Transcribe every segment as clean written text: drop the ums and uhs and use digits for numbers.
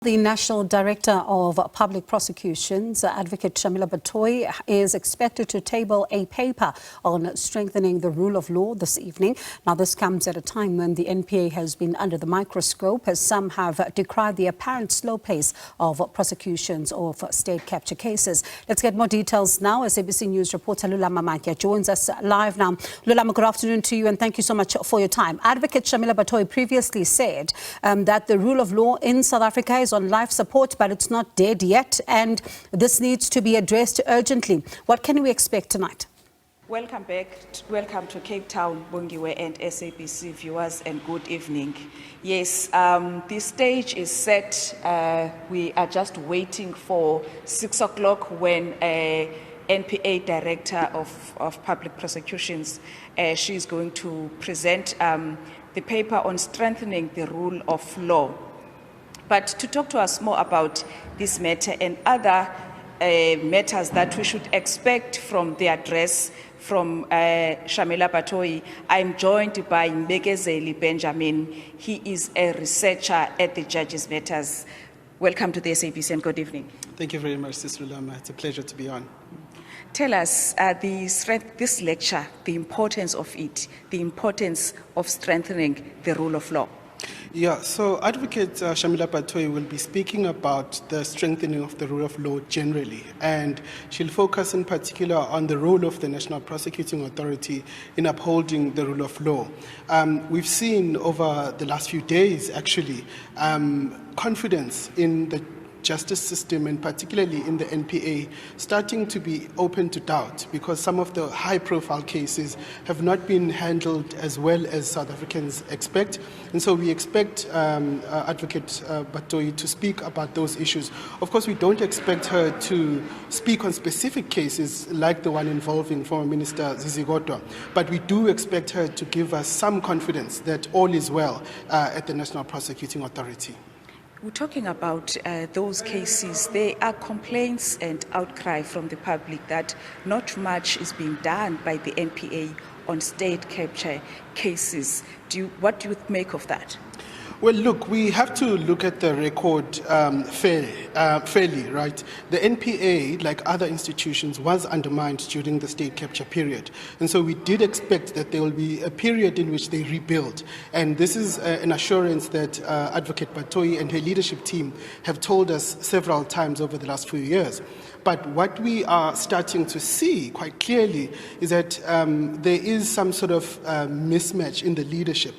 The National Director of Public Prosecutions, Advocate Shamila Batohi, is expected to table a paper on strengthening the rule of law this evening. Now, this comes at a time when the NPA has been under the microscope, as some have decried the apparent slow pace of prosecutions of state capture cases. Let's get more details now. SABC News reporter Lulama Matya joins us live now. Lulama, good afternoon to you and thank you so much for your time. Advocate Shamila Batohi previously said that the rule of law in South Africa is on life support, but it's not dead yet, and this needs to be addressed urgently. What can we expect tonight? Welcome back. Welcome to Cape Town, Bongiwe and SABC viewers, and good evening. Yes, the stage is set. We are just waiting for 6 o'clock when NPA Director of Public Prosecutions, she is going to present the paper on strengthening the rule of law. But to talk to us more about this matter and other matters that we should expect from the address from Shamila Batohi, I'm joined by Mbekezeli Benjamin. He is a researcher at the Judges Matters. Welcome to the SABC and good evening. Thank you very much, Sister Lulama. It's a pleasure to be on. Tell us this lecture, the importance of it, the importance of strengthening the rule of law. Yeah, so Advocate Shamila Batohi will be speaking about the strengthening of the rule of law generally, and she'll focus in particular on the role of the National Prosecuting Authority in upholding the rule of law. We've seen over the last few days, actually, confidence in the justice system, and particularly in the NPA, starting to be open to doubt because some of the high-profile cases have not been handled as well as South Africans expect. And so we expect Advocate Batohi to speak about those issues. Of course, we don't expect her to speak on specific cases like the one involving former Minister Zizigodwa, but we do expect her to give us some confidence that all is well at the National Prosecuting Authority. We're talking about those cases. There are complaints and outcry from the public that not much is being done by the NPA on state capture cases. What do you make of that? Well, look, we have to look at the record fairly, right? The NPA, like other institutions, was undermined during the state capture period. And so we did expect that there will be a period in which they rebuild. And this is an assurance that Advocate Batohi and her leadership team have told us several times over the last few years. But what we are starting to see quite clearly is that there is some sort of mismatch in the leadership.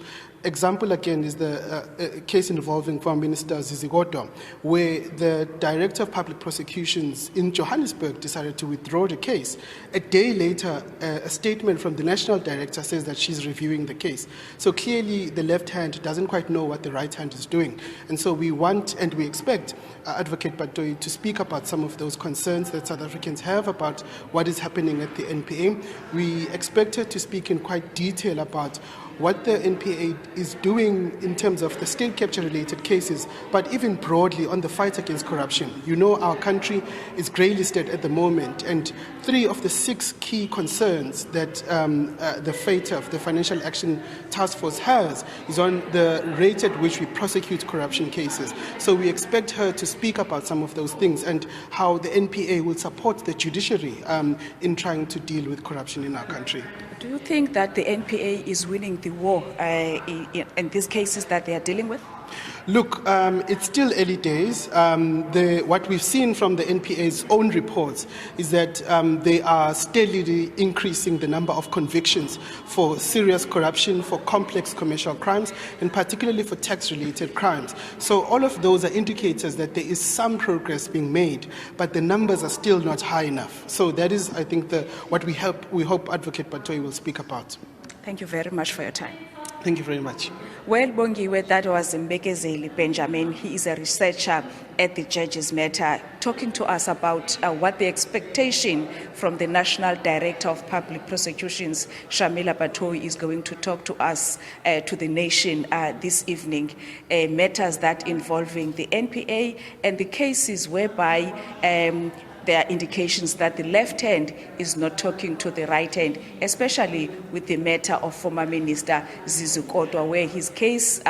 Example again is the case involving former Minister Zizigodwa, where the Director of Public Prosecutions in Johannesburg decided to withdraw the case. A day later, a statement from the National Director says that she's reviewing the case. So clearly the left hand doesn't quite know what the right hand is doing. And so we want and we expect Advocate Batohi to speak about some of those concerns that South Africans have about what is happening at the NPA. We expect her to speak in quite detail about what the NPA is doing in terms of the state capture-related cases, but even broadly on the fight against corruption. You know, our country is grey-listed at the moment, and 3 of the 6 key concerns that the FATF, the Financial Action Task Force, has is on the rate at which we prosecute corruption cases. So we expect her to speak about some of those things and how the NPA will support the judiciary in trying to deal with corruption in our country. Do you think that the NPA is winning the war in these cases that they are dealing with? Look, it's still early days. What we've seen from the NPA's own reports is that they are steadily increasing the number of convictions for serious corruption, for complex commercial crimes, and particularly for tax-related crimes. So all of those are indicators that there is some progress being made, but the numbers are still not high enough. So that is, I think, what we hope Advocate Batohi will speak about. Thank you very much for your time. Thank you very much. Well, Bongiwe, that was Mbekezeli Benjamin. He is a researcher at the Judges Matter, talking to us about what the expectation from the National Director of Public Prosecutions, Shamila Batohi, is going to talk to us, to the nation this evening. Matters that involving the NPA and the cases whereby there are indications that the left hand is not talking to the right hand, especially with the matter of former Minister Zizu Kodwa, where his case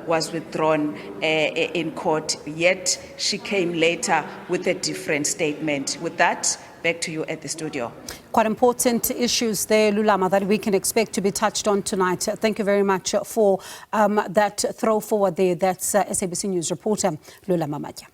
was withdrawn in court, yet she came later with a different statement. With that, back to you at the studio. Quite important issues there, Lulama, that we can expect to be touched on tonight. Thank you very much for that throw forward there. That's SABC News reporter Lulama Matya.